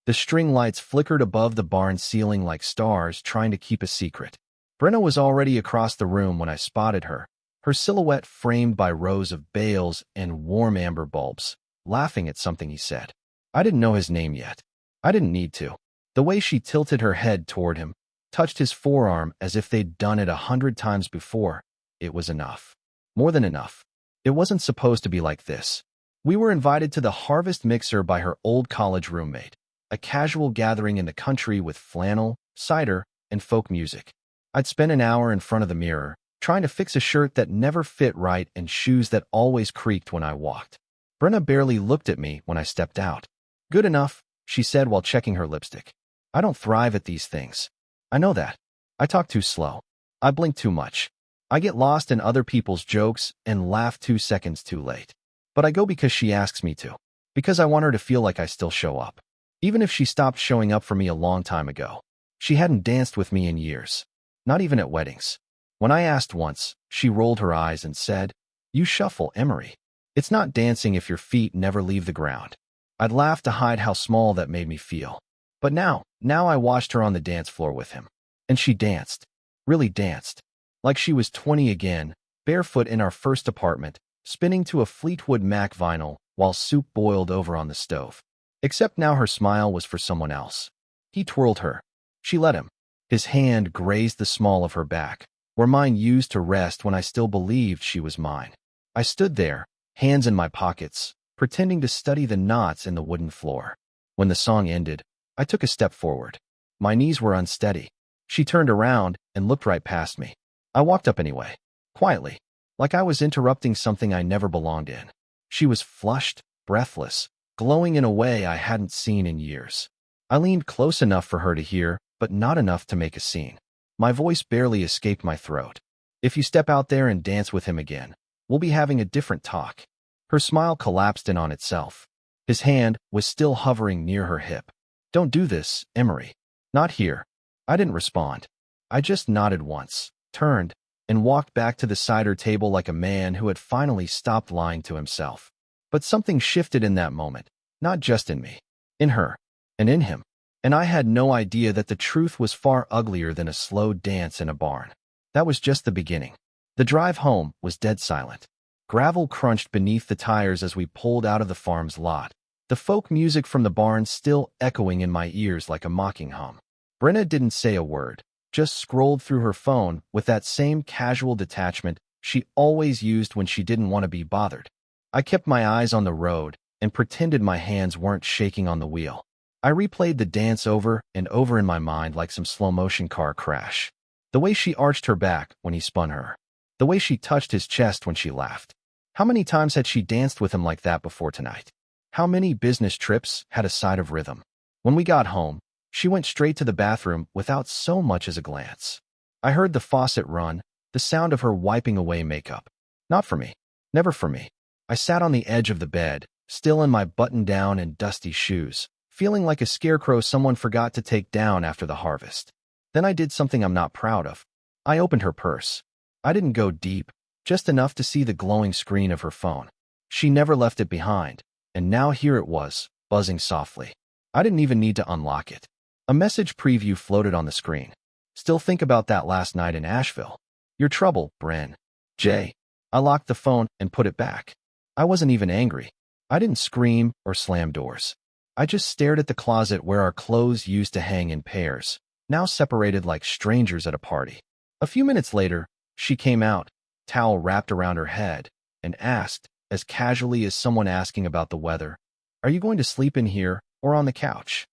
The string lights flickered above the barn ceiling like stars trying to keep a secret. Brenna was already across the room when I spotted her, her silhouette framed by rows of bales and warm amber bulbs, laughing at something he said. I didn't know his name yet. I didn't need to. The way she tilted her head toward him, touched his forearm as if they'd done it 100 times before, it was enough. More than enough. It wasn't supposed to be like this. We were invited to the harvest mixer by her old college roommate, a casual gathering in the country with flannel, cider, and folk music. I'd spent an hour in front of the mirror, trying to fix a shirt that never fit right and shoes that always creaked when I walked. Brenna barely looked at me when I stepped out. Good enough, she said while checking her lipstick. I don't thrive at these things. I know that. I talk too slow. I blink too much. I get lost in other people's jokes and laugh 2 seconds too late. But I go because she asks me to. Because I want her to feel like I still show up. Even if she stopped showing up for me a long time ago. She hadn't danced with me in years. Not even at weddings. When I asked once, she rolled her eyes and said, "You shuffle, Emory. It's not dancing if your feet never leave the ground." I'd laugh to hide how small that made me feel. But now I watched her on the dance floor with him. And she danced. Really danced. Like she was 20 again, barefoot in our first apartment, spinning to a Fleetwood Mac vinyl while soup boiled over on the stove. Except now her smile was for someone else. He twirled her. She let him. His hand grazed the small of her back, where mine used to rest when I still believed she was mine. I stood there, hands in my pockets, pretending to study the knots in the wooden floor. When the song ended, I took a step forward. My knees were unsteady. She turned around and looked right past me. I walked up anyway, quietly, like I was interrupting something I never belonged in. She was flushed, breathless, glowing in a way I hadn't seen in years. I leaned close enough for her to hear, but not enough to make a scene. My voice barely escaped my throat. "If you step out there and dance with him again, we'll be having a different talk." Her smile collapsed in on itself. His hand was still hovering near her hip. "Don't do this, Emory. Not here." I didn't respond. I just nodded once, turned, and walked back to the cider table like a man who had finally stopped lying to himself. But something shifted in that moment, not just in me, in her, and in him. And I had no idea that the truth was far uglier than a slow dance in a barn. That was just the beginning. The drive home was dead silent. Gravel crunched beneath the tires as we pulled out of the farm's lot, the folk music from the barn still echoing in my ears like a mocking hum. Brenna didn't say a word, just scrolled through her phone with that same casual detachment she always used when she didn't want to be bothered. I kept my eyes on the road and pretended my hands weren't shaking on the wheel. I replayed the dance over and over in my mind like some slow-motion car crash. The way she arched her back when he spun her. The way she touched his chest when she laughed. How many times had she danced with him like that before tonight? How many business trips had a side of rhythm? When we got home, she went straight to the bathroom without so much as a glance. I heard the faucet run, the sound of her wiping away makeup. Not for me. Never for me. I sat on the edge of the bed, still in my button-down and dusty shoes, feeling like a scarecrow someone forgot to take down after the harvest. Then I did something I'm not proud of. I opened her purse. I didn't go deep, just enough to see the glowing screen of her phone. She never left it behind, and now here it was, buzzing softly. I didn't even need to unlock it. A message preview floated on the screen. "Still think about that last night in Asheville. Your trouble, Bren. Jay." I locked the phone and put it back. I wasn't even angry. I didn't scream or slam doors. I just stared at the closet where our clothes used to hang in pairs, now separated like strangers at a party. A few minutes later, she came out, towel wrapped around her head, and asked, as casually as someone asking about the weather, "Are you going to sleep in here or on the couch?"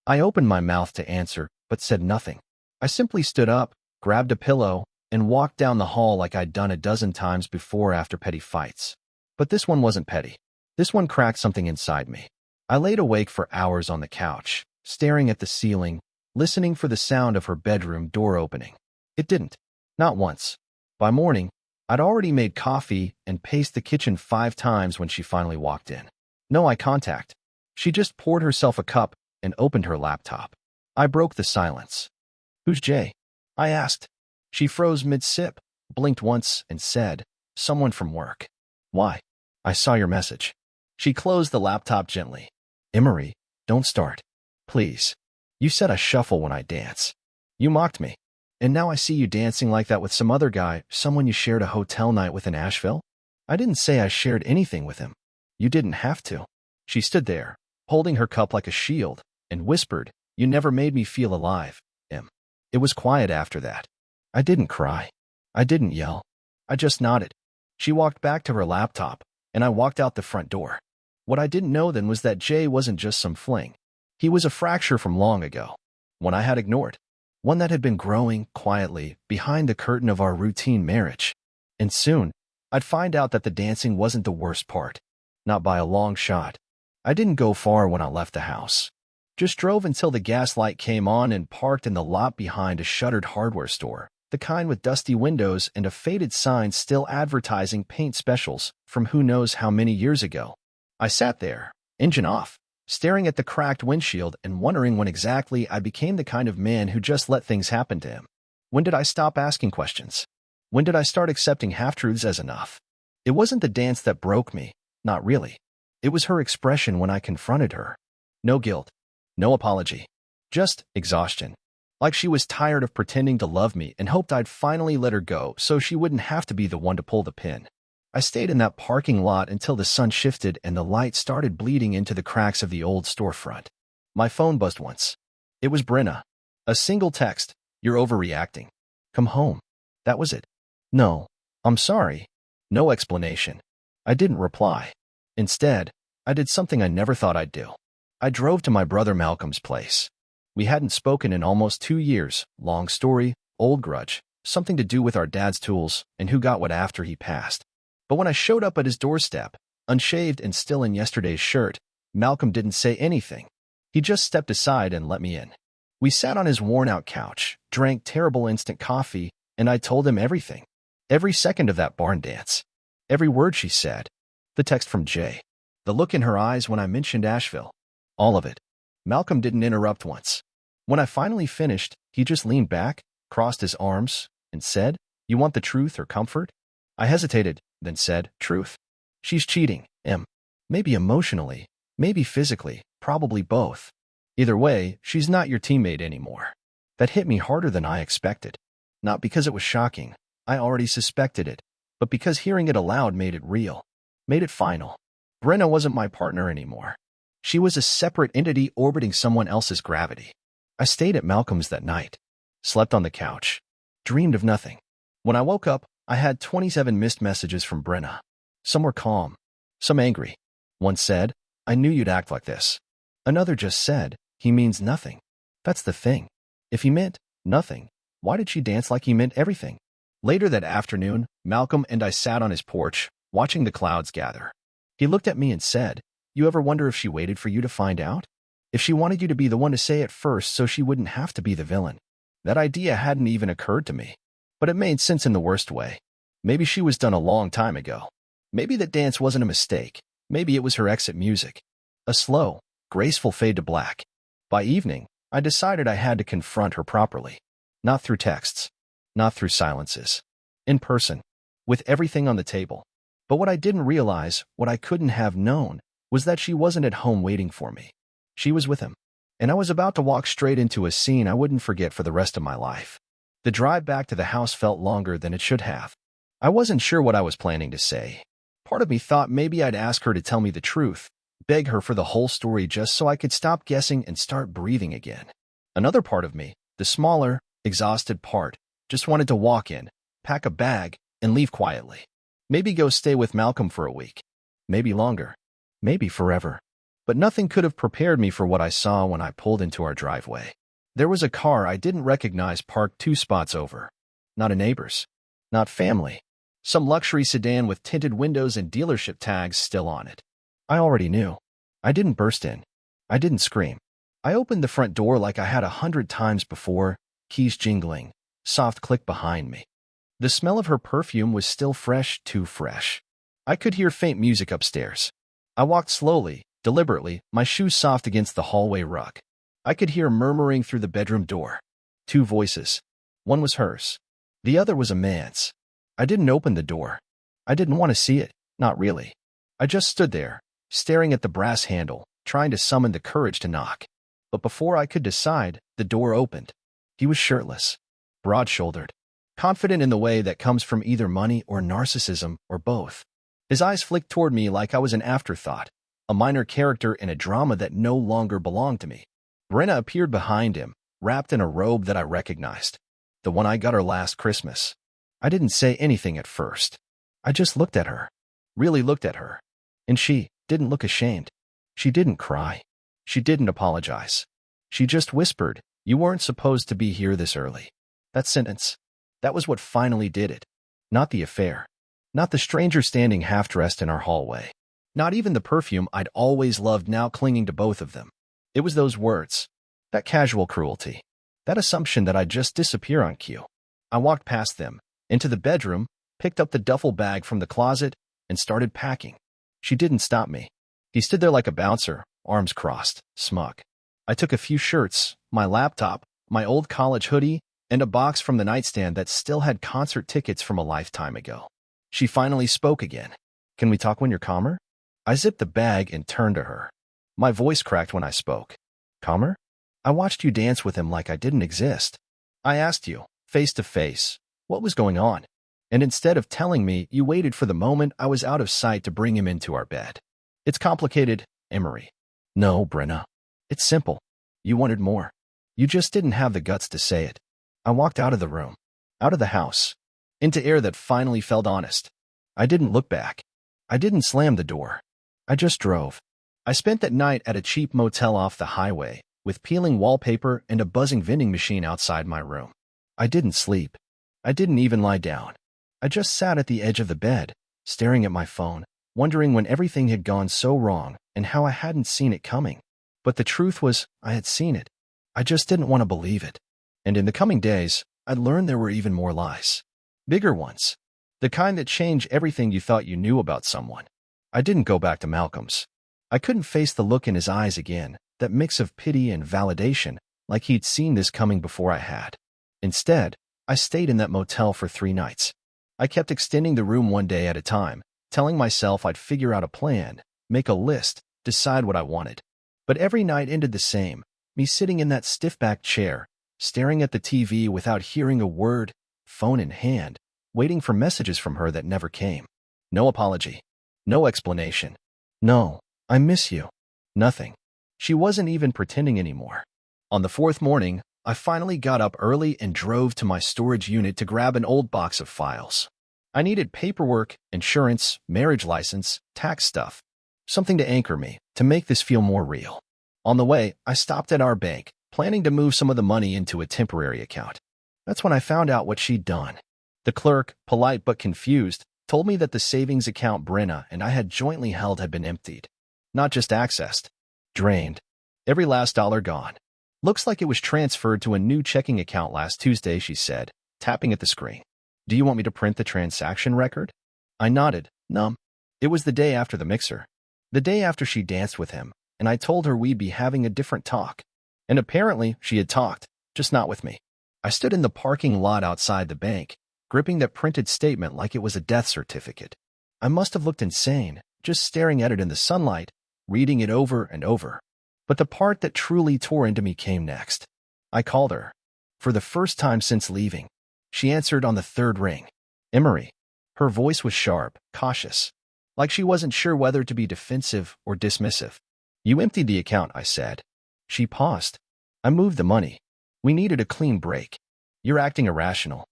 I opened my mouth to answer, but said nothing. I simply stood up, grabbed a pillow, and walked down the hall like I'd done a dozen times before after petty fights. But this one wasn't petty. This one cracked something inside me. I laid awake for hours on the couch, staring at the ceiling, listening for the sound of her bedroom door opening. It didn't. Not once. By morning, I'd already made coffee and paced the kitchen 5 times when she finally walked in. No eye contact. She just poured herself a cup and opened her laptop. I broke the silence. "Who's Jay?" I asked. She froze mid-sip, blinked once, and said, "Someone from work." "Why?" "I saw your message." She closed the laptop gently. "Emory, don't start. Please. You said I shuffle when I dance. You mocked me. And now I see you dancing like that with some other guy, someone you shared a hotel night with in Asheville? I didn't say I shared anything with him. You didn't have to. She stood there, holding her cup like a shield, and whispered, "You never made me feel alive, Em." It was quiet after that. I didn't cry. I didn't yell. I just nodded. She walked back to her laptop, and I walked out the front door. What I didn't know then was that Jay wasn't just some fling. He was a fracture from long ago, one I had ignored, one that had been growing quietly behind the curtain of our routine marriage. And soon, I'd find out that the dancing wasn't the worst part, not by a long shot. I didn't go far when I left the house. Just drove until the gas light came on and parked in the lot behind a shuttered hardware store, the kind with dusty windows and a faded sign still advertising paint specials from who knows how many years ago. I sat there, engine off, staring at the cracked windshield and wondering when exactly I became the kind of man who just let things happen to him. When did I stop asking questions? When did I start accepting half-truths as enough? It wasn't the dance that broke me, not really. It was her expression when I confronted her. No guilt, no apology, just exhaustion. Like she was tired of pretending to love me and hoped I'd finally let her go so she wouldn't have to be the one to pull the pin. I stayed in that parking lot until the sun shifted and the light started bleeding into the cracks of the old storefront. My phone buzzed once. It was Brenna. A single text, "You're overreacting. Come home." That was it. No, I'm sorry. No explanation. I didn't reply. Instead, I did something I never thought I'd do. I drove to my brother Malcolm's place. We hadn't spoken in almost 2 years. Long story, old grudge, something to do with our dad's tools and who got what after he passed. But when I showed up at his doorstep, unshaved and still in yesterday's shirt, Malcolm didn't say anything. He just stepped aside and let me in. We sat on his worn-out couch, drank terrible instant coffee, and I told him everything. Every second of that barn dance. Every word she said. The text from Jay. The look in her eyes when I mentioned Asheville. All of it. Malcolm didn't interrupt once. When I finally finished, he just leaned back, crossed his arms, and said, "You want the truth or comfort?" I hesitated, then said, "Truth." She's cheating, Em. Maybe emotionally, maybe physically, probably both. Either way, she's not your teammate anymore. That hit me harder than I expected. Not because it was shocking. I already suspected it. But because hearing it aloud made it real. Made it final. Brenna wasn't my partner anymore. She was a separate entity orbiting someone else's gravity. I stayed at Malcolm's that night. Slept on the couch. Dreamed of nothing. When I woke up, I had 27 missed messages from Brenna. Some were calm, some angry. One said, "I knew you'd act like this." Another just said, "He means nothing." That's the thing. If he meant nothing, why did she dance like he meant everything? Later that afternoon, Malcolm and I sat on his porch, watching the clouds gather. He looked at me and said, "You ever wonder if she waited for you to find out? If she wanted you to be the one to say it first so she wouldn't have to be the villain?" That idea hadn't even occurred to me. But it made sense in the worst way. Maybe she was done a long time ago. Maybe that dance wasn't a mistake. Maybe it was her exit music. A slow, graceful fade to black. By evening, I decided I had to confront her properly. Not through texts. Not through silences. In person. With everything on the table. But what I didn't realize, what I couldn't have known, was that she wasn't at home waiting for me. She was with him. And I was about to walk straight into a scene I wouldn't forget for the rest of my life. The drive back to the house felt longer than it should have. I wasn't sure what I was planning to say. Part of me thought maybe I'd ask her to tell me the truth, beg her for the whole story just so I could stop guessing and start breathing again. Another part of me, the smaller, exhausted part, just wanted to walk in, pack a bag, and leave quietly. Maybe go stay with Malcolm for a week. Maybe longer. Maybe forever. But nothing could have prepared me for what I saw when I pulled into our driveway. There was a car I didn't recognize parked 2 spots over. Not a neighbor's. Not family. Some luxury sedan with tinted windows and dealership tags still on it. I already knew. I didn't burst in. I didn't scream. I opened the front door like I had 100 times before, keys jingling, soft click behind me. The smell of her perfume was still fresh, too fresh. I could hear faint music upstairs. I walked slowly, deliberately, my shoes soft against the hallway rug. I could hear murmuring through the bedroom door. 2 voices. One was hers. The other was a man's. I didn't open the door. I didn't want to see it, not really. I just stood there, staring at the brass handle, trying to summon the courage to knock. But before I could decide, the door opened. He was shirtless, broad-shouldered, confident in the way that comes from either money or narcissism or both. His eyes flicked toward me like I was an afterthought, a minor character in a drama that no longer belonged to me. Brenna appeared behind him, wrapped in a robe that I recognized, the one I got her last Christmas. I didn't say anything at first. I just looked at her, really looked at her. And she didn't look ashamed. She didn't cry. She didn't apologize. She just whispered, "You weren't supposed to be here this early." That sentence, that was what finally did it. Not the affair. Not the stranger standing half-dressed in our hallway. Not even the perfume I'd always loved now clinging to both of them. It was those words. That casual cruelty. That assumption that I'd just disappear on cue. I walked past them, into the bedroom, picked up the duffel bag from the closet, and started packing. She didn't stop me. He stood there like a bouncer, arms crossed, smug. I took a few shirts, my laptop, my old college hoodie, and a box from the nightstand that still had concert tickets from a lifetime ago. She finally spoke again. "Can we talk when you're calmer?" I zipped the bag and turned to her. My voice cracked when I spoke. "Calmer? I watched you dance with him like I didn't exist. I asked you, face to face, what was going on. And instead of telling me, you waited for the moment I was out of sight to bring him into our bed. It's complicated, Emory." "No, Brenna. It's simple. You wanted more. You just didn't have the guts to say it." I walked out of the room, out of the house, into air that finally felt honest. I didn't look back. I didn't slam the door. I just drove. I spent that night at a cheap motel off the highway, with peeling wallpaper and a buzzing vending machine outside my room. I didn't sleep. I didn't even lie down. I just sat at the edge of the bed, staring at my phone, wondering when everything had gone so wrong and how I hadn't seen it coming. But the truth was, I had seen it. I just didn't want to believe it. And in the coming days, I'd learned there were even more lies. Bigger ones. The kind that change everything you thought you knew about someone. I didn't go back to Malcolm's. I couldn't face the look in his eyes again, that mix of pity and validation, like he'd seen this coming before I had. Instead, I stayed in that motel for 3 nights. I kept extending the room one day at a time, telling myself I'd figure out a plan, make a list, decide what I wanted. But every night ended the same, me sitting in that stiff-backed chair, staring at the TV without hearing a word, phone in hand, waiting for messages from her that never came. No apology. No explanation. No, "I miss you." Nothing. She wasn't even pretending anymore. On the 4th morning, I finally got up early and drove to my storage unit to grab an old box of files. I needed paperwork, insurance, marriage license, tax stuff. Something to anchor me, to make this feel more real. On the way, I stopped at our bank, planning to move some of the money into a temporary account. That's when I found out what she'd done. The clerk, polite but confused, told me that the savings account Brenna and I had jointly held had been emptied. Not just accessed. Drained. Every last dollar gone. "Looks like it was transferred to a new checking account last Tuesday," she said, tapping at the screen. "Do you want me to print the transaction record?" I nodded, numb. It was the day after the mixer. The day after she danced with him, and I told her we'd be having a different talk. And apparently, she had talked, just not with me. I stood in the parking lot outside the bank, gripping that printed statement like it was a death certificate. I must have looked insane, just staring at it in the sunlight, reading it over and over. But the part that truly tore into me came next. I called her. For the first time since leaving. She answered on the 3rd ring. "Emory." Her voice was sharp, cautious, like she wasn't sure whether to be defensive or dismissive. "You emptied the account," I said. She paused. "I moved the money. We needed a clean break. You're acting irrational."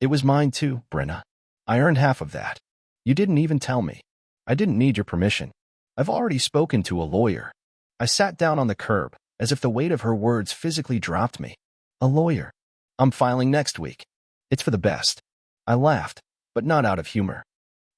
"It was mine too, Brenna. I earned half of that. You didn't even tell me. I didn't need your permission. I've already spoken to a lawyer." I sat down on the curb, as if the weight of her words physically dropped me. "A lawyer? I'm filing next week. It's for the best." I laughed, but not out of humor.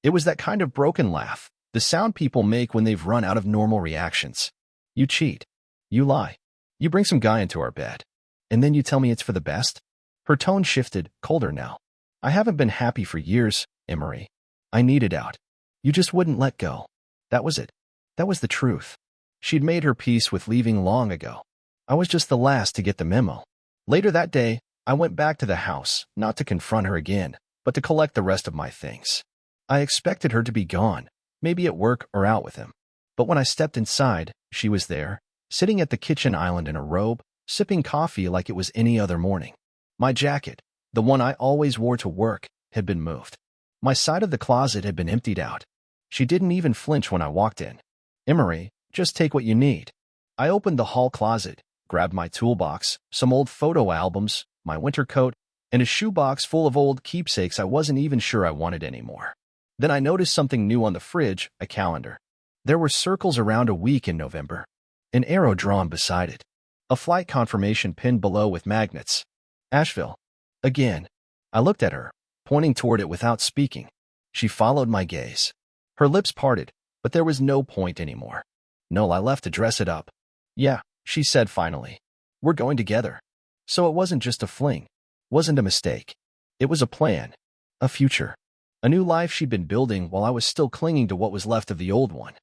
It was that kind of broken laugh, the sound people make when they've run out of normal reactions. "You cheat. You lie. You bring some guy into our bed. And then you tell me it's for the best?" Her tone shifted, colder now. "I haven't been happy for years, Emory. I needed out. You just wouldn't let go. That was it. That was the truth." She'd made her peace with leaving long ago. I was just the last to get the memo. Later that day, I went back to the house, not to confront her again, but to collect the rest of my things. I expected her to be gone, maybe at work or out with him. But when I stepped inside, she was there, sitting at the kitchen island in a robe, sipping coffee like it was any other morning. My jacket, the one I always wore to work, had been moved. My side of the closet had been emptied out. She didn't even flinch when I walked in. "Emory, just take what you need." I opened the hall closet, grabbed my toolbox, some old photo albums, my winter coat, and a shoebox full of old keepsakes I wasn't even sure I wanted anymore. Then I noticed something new on the fridge, a calendar. There were circles around a week in November, an arrow drawn beside it, a flight confirmation pinned below with magnets. Asheville. Again. I looked at her, pointing toward it without speaking. She followed my gaze. Her lips parted, but there was no point anymore. "No, I left to dress it up." "Yeah," she said finally. "We're going together." So it wasn't just a fling. Wasn't a mistake. It was a plan. A future. A new life she'd been building while I was still clinging to what was left of the old one.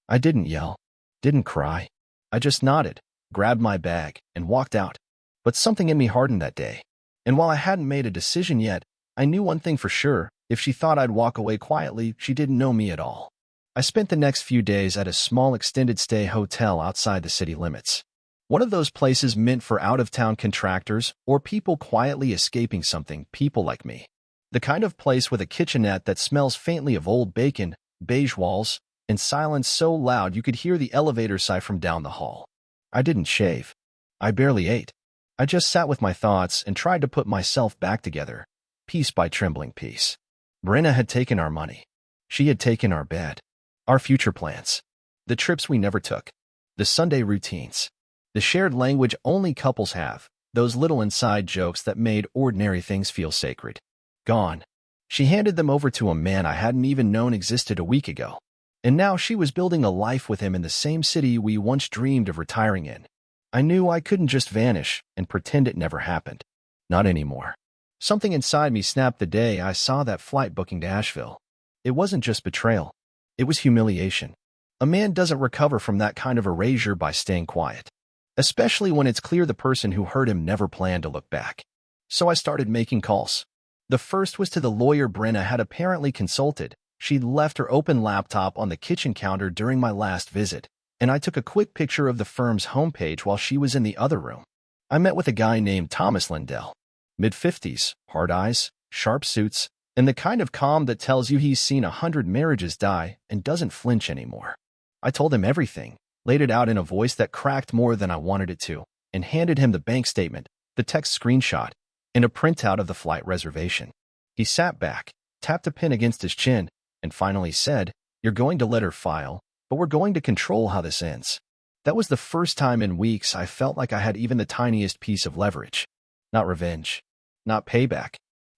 I didn't yell. Didn't cry. I just nodded, grabbed my bag, and walked out. But something in me hardened that day. And while I hadn't made a decision yet, I knew one thing for sure. If she thought I'd walk away quietly, she didn't know me at all. I spent the next few days at a small extended stay hotel outside the city limits. One of those places meant for out-of-town contractors or people quietly escaping something, people like me. The kind of place with a kitchenette that smells faintly of old bacon, beige walls, and silence so loud you could hear the elevator sigh from down the hall. I didn't shave. I barely ate. I just sat with my thoughts and tried to put myself back together, piece by trembling piece. Brenna had taken our money. She had taken our bed. Our future plans. The trips we never took. The Sunday routines. The shared language only couples have, those little inside jokes that made ordinary things feel sacred. Gone. She handed them over to a man I hadn't even known existed a week ago. And now she was building a life with him in the same city we once dreamed of retiring in. I knew I couldn't just vanish and pretend it never happened. Not anymore. Something inside me snapped the day I saw that flight booking to Asheville. It wasn't just betrayal. It was humiliation. A man doesn't recover from that kind of erasure by staying quiet, especially when it's clear the person who hurt him never planned to look back. So I started making calls. The first was to the lawyer Brenna had apparently consulted. She'd left her open laptop on the kitchen counter during my last visit, and I took a quick picture of the firm's homepage while she was in the other room. I met with a guy named Thomas Lindell. Mid-50s, hard eyes, sharp suits, and the kind of calm that tells you he's seen 100 marriages die and doesn't flinch anymore. I told him everything, laid it out in a voice that cracked more than I wanted it to, and handed him the bank statement, the text screenshot, and a printout of the flight reservation. He sat back, tapped a pen against his chin, and finally said, "You're going to let her file, but we're going to control how this ends." That was the first time in weeks I felt like I had even the tiniest piece of leverage. Not revenge. Not payback.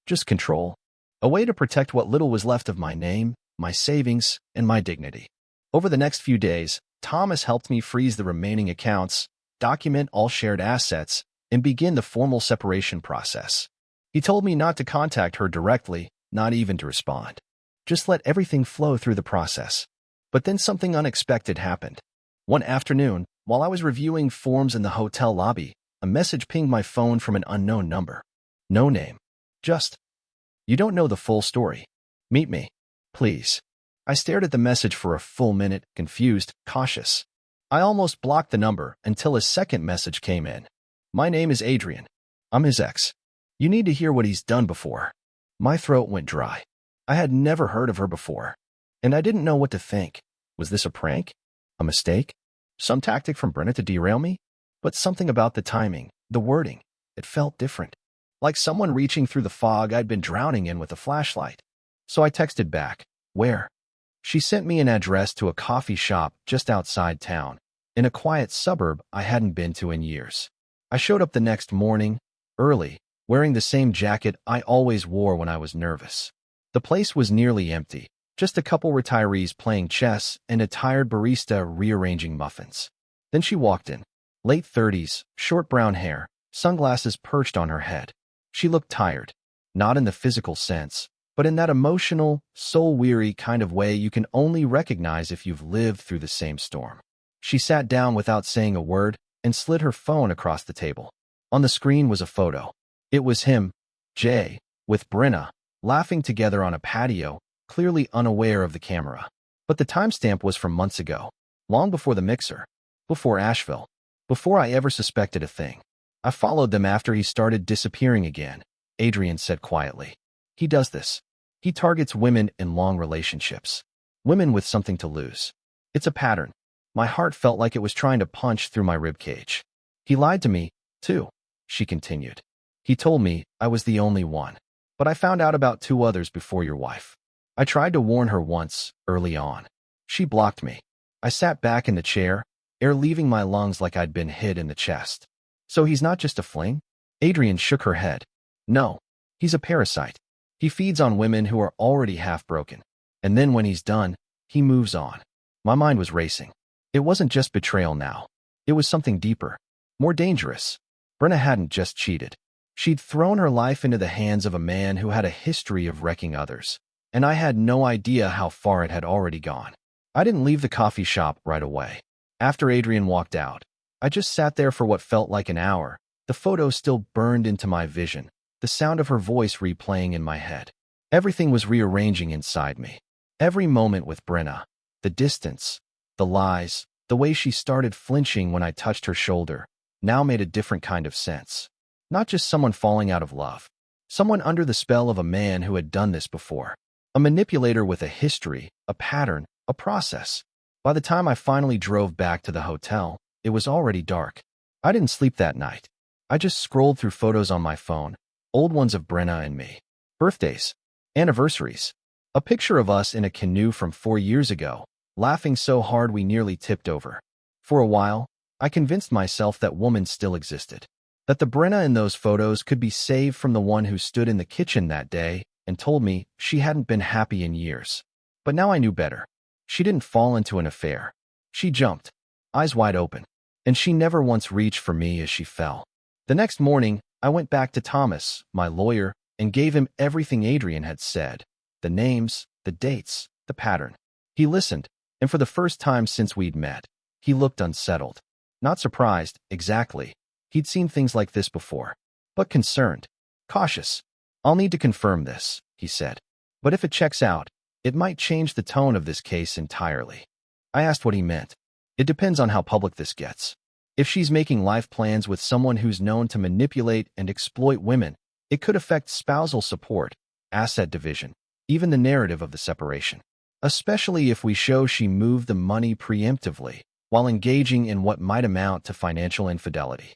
Just control. A way to protect what little was left of my name, my savings, and my dignity. Over the next few days, Thomas helped me freeze the remaining accounts, document all shared assets, and begin the formal separation process. He told me not to contact her directly, not even to respond. Just let everything flow through the process. But then something unexpected happened. One afternoon, while I was reviewing forms in the hotel lobby, a message pinged my phone from an unknown number. No name. Just, "You don't know the full story. Meet me, please." I stared at the message for a full minute, confused, cautious. I almost blocked the number until a second message came in. "My name is Adrian. I'm his ex. You need to hear what he's done before." My throat went dry. I had never heard of her before, and I didn't know what to think. Was this a prank? A mistake? Some tactic from Brenna to derail me? But something about the timing, the wording, it felt different. Like someone reaching through the fog I'd been drowning in with a flashlight. So I texted back, "Where?" She sent me an address to a coffee shop just outside town, in a quiet suburb I hadn't been to in years. I showed up the next morning, early, wearing the same jacket I always wore when I was nervous. The place was nearly empty, just a couple retirees playing chess and a tired barista rearranging muffins. Then she walked in, late 30s, short brown hair, sunglasses perched on her head. She looked tired, not in the physical sense, but in that emotional, soul-weary kind of way you can only recognize if you've lived through the same storm. She sat down without saying a word and slid her phone across the table. On the screen was a photo. It was him, Jay, with Brenna, laughing together on a patio, clearly unaware of the camera. But the timestamp was from months ago, long before the mixer, before Asheville. Before I ever suspected a thing. I followed them after he started disappearing again, Adrian said quietly. He does this. He targets women in long relationships. Women with something to lose. It's a pattern. My heart felt like it was trying to punch through my ribcage. He lied to me, too, she continued. He told me I was the only one. But I found out about 2 others before your wife. I tried to warn her once, early on. She blocked me. I sat back in the chair, air leaving my lungs like I'd been hit in the chest. So he's not just a fling? Adrian shook her head. No, he's a parasite. He feeds on women who are already half broken. And then when he's done, he moves on. My mind was racing. It wasn't just betrayal now. It was something deeper, more dangerous. Brenna hadn't just cheated. She'd thrown her life into the hands of a man who had a history of wrecking others. And I had no idea how far it had already gone. I didn't leave the coffee shop right away. After Adrian walked out, I just sat there for what felt like an hour. The photo still burned into my vision, the sound of her voice replaying in my head. Everything was rearranging inside me. Every moment with Brenna, the distance, the lies, the way she started flinching when I touched her shoulder, now made a different kind of sense. Not just someone falling out of love. Someone under the spell of a man who had done this before. A manipulator with a history, a pattern, a process. By the time I finally drove back to the hotel, it was already dark. I didn't sleep that night. I just scrolled through photos on my phone, old ones of Brenna and me. Birthdays. Anniversaries. A picture of us in a canoe from 4 years ago, laughing so hard we nearly tipped over. For a while, I convinced myself that woman still existed. That the Brenna in those photos could be saved from the one who stood in the kitchen that day and told me she hadn't been happy in years. But now I knew better. She didn't fall into an affair. She jumped, eyes wide open, and she never once reached for me as she fell. The next morning, I went back to Thomas, my lawyer, and gave him everything Adrian had said. The names, the dates, the pattern. He listened, and for the first time since we'd met, he looked unsettled. Not surprised, exactly. He'd seen things like this before. But concerned. Cautious. I'll need to confirm this, he said. But if it checks out, it might change the tone of this case entirely. I asked what he meant. It depends on how public this gets. If she's making life plans with someone who's known to manipulate and exploit women, it could affect spousal support, asset division, even the narrative of the separation. Especially if we show she moved the money preemptively, while engaging in what might amount to financial infidelity.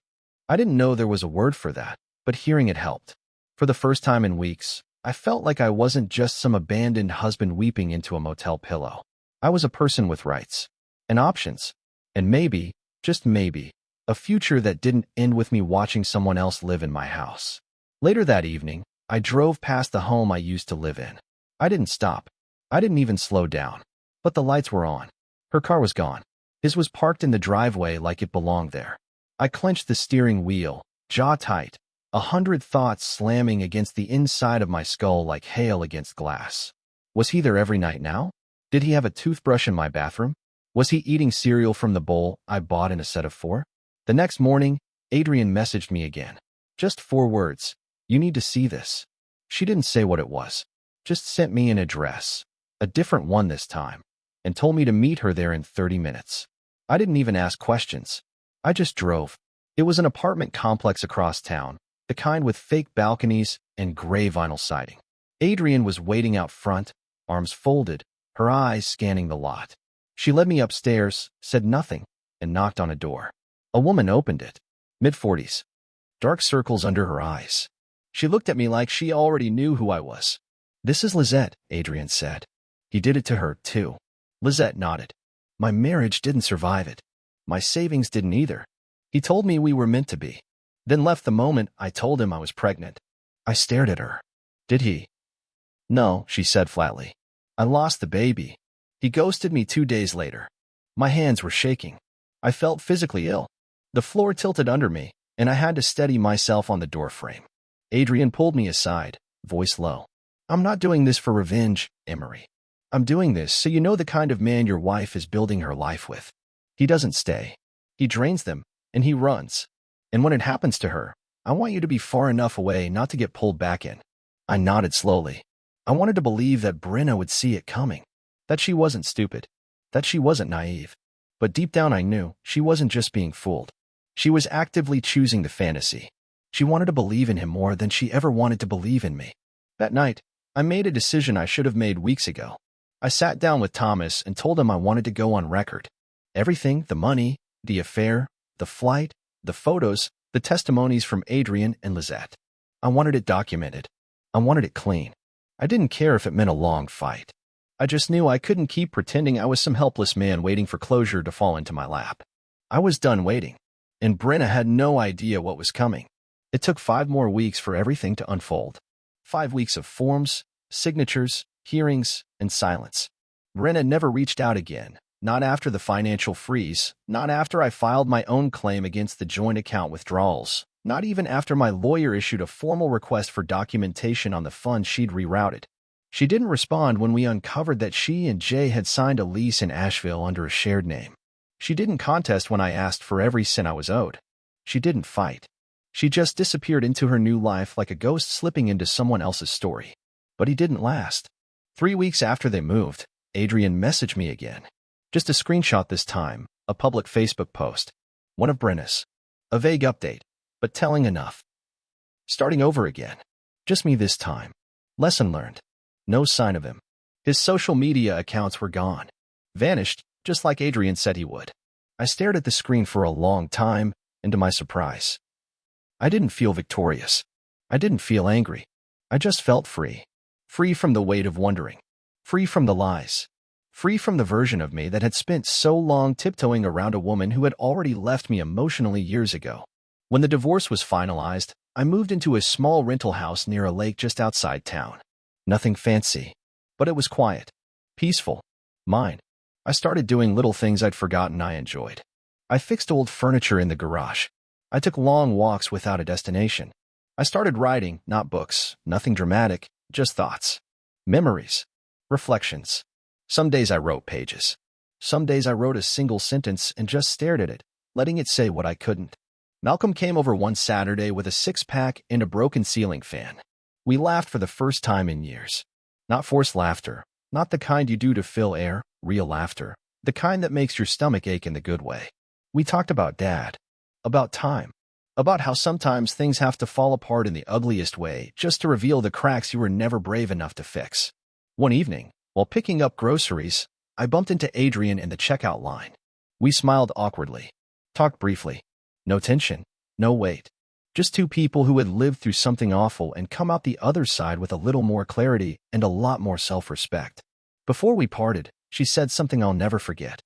I didn't know there was a word for that, but hearing it helped. For the first time in weeks, I felt like I wasn't just some abandoned husband weeping into a motel pillow. I was a person with rights and options, and maybe, just maybe, a future that didn't end with me watching someone else live in my house. Later that evening, I drove past the home I used to live in. I didn't stop. I didn't even slow down. But the lights were on. Her car was gone. His was parked in the driveway like it belonged there. I clenched the steering wheel, jaw tight, 100 thoughts slamming against the inside of my skull like hail against glass. Was he there every night now? Did he have a toothbrush in my bathroom? Was he eating cereal from the bowl I bought in a set of 4? The next morning, Adrian messaged me again. Just 4 words. You need to see this. She didn't say what it was. Just sent me an address. A different one this time. And told me to meet her there in 30 minutes. I didn't even ask questions. I just drove. It was an apartment complex across town, the kind with fake balconies and gray vinyl siding. Adrian was waiting out front, arms folded, her eyes scanning the lot. She led me upstairs, said nothing, and knocked on a door. A woman opened it. Mid-40s. Dark circles under her eyes. She looked at me like she already knew who I was. This is Lizette, Adrian said. He did it to her, too. Lizette nodded. My marriage didn't survive it. My savings didn't either. He told me we were meant to be. Then left the moment I told him I was pregnant. I stared at her. Did he? No, she said flatly. I lost the baby. He ghosted me 2 days later. My hands were shaking. I felt physically ill. The floor tilted under me, and I had to steady myself on the doorframe. Adrian pulled me aside, voice low. I'm not doing this for revenge, Emory. I'm doing this so you know the kind of man your wife is building her life with. He doesn't stay. He drains them, and he runs. And when it happens to her, I want you to be far enough away not to get pulled back in. I nodded slowly. I wanted to believe that Brenna would see it coming. That she wasn't stupid. That she wasn't naive. But deep down I knew she wasn't just being fooled. She was actively choosing the fantasy. She wanted to believe in him more than she ever wanted to believe in me. That night, I made a decision I should have made weeks ago. I sat down with Thomas and told him I wanted to go on record. Everything, the money, the affair, the flight, the photos, the testimonies from Adrian and Lizette. I wanted it documented. I wanted it clean. I didn't care if it meant a long fight. I just knew I couldn't keep pretending I was some helpless man waiting for closure to fall into my lap. I was done waiting, and Brenna had no idea what was coming. It took 5 more weeks for everything to unfold. 5 weeks of forms, signatures, hearings, and silence. Brenna never reached out again, not after the financial freeze, not after I filed my own claim against the joint account withdrawals, not even after my lawyer issued a formal request for documentation on the funds she'd rerouted. She didn't respond when we uncovered that she and Jay had signed a lease in Asheville under a shared name. She didn't contest when I asked for every cent I was owed. She didn't fight. She just disappeared into her new life like a ghost slipping into someone else's story. But he didn't last. 3 weeks after they moved, Adrian messaged me again. Just a screenshot this time, a public Facebook post. One of Brenna's. A vague update, but telling enough. Starting over again. Just me this time. Lesson learned. No sign of him. His social media accounts were gone. Vanished, just like Adrian said he would. I stared at the screen for a long time, and to my surprise, I didn't feel victorious. I didn't feel angry. I just felt free. Free from the weight of wondering. Free from the lies. Free from the version of me that had spent so long tiptoeing around a woman who had already left me emotionally years ago. When the divorce was finalized, I moved into a small rental house near a lake just outside town. Nothing fancy, but it was quiet, peaceful, mine. I started doing little things I'd forgotten I enjoyed. I fixed old furniture in the garage. I took long walks without a destination. I started writing, not books, nothing dramatic, just thoughts. Memories. Reflections. Some days I wrote pages. Some days I wrote a single sentence and just stared at it, letting it say what I couldn't. Malcolm came over one Saturday with a 6-pack and a broken ceiling fan. We laughed for the first time in years. Not forced laughter, not the kind you do to fill air, real laughter, the kind that makes your stomach ache in the good way. We talked about Dad. About time. About how sometimes things have to fall apart in the ugliest way just to reveal the cracks you were never brave enough to fix. One evening, while picking up groceries, I bumped into Adrian in the checkout line. We smiled awkwardly. Talked briefly. No tension. No weight. Just 2 people who had lived through something awful and come out the other side with a little more clarity and a lot more self-respect. Before we parted, she said something I'll never forget.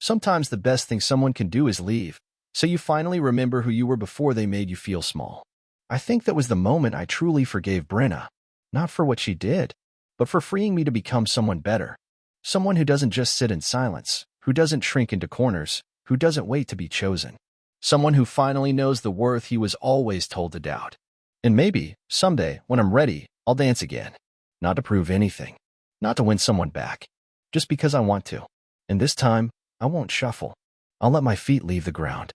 Sometimes the best thing someone can do is leave, so you finally remember who you were before they made you feel small. I think that was the moment I truly forgave Brenna, not for what she did, but for freeing me to become someone better. Someone who doesn't just sit in silence, who doesn't shrink into corners, who doesn't wait to be chosen. Someone who finally knows the worth he was always told to doubt. And maybe, someday, when I'm ready, I'll dance again. Not to prove anything. Not to win someone back. Just because I want to. And this time, I won't shuffle. I'll let my feet leave the ground.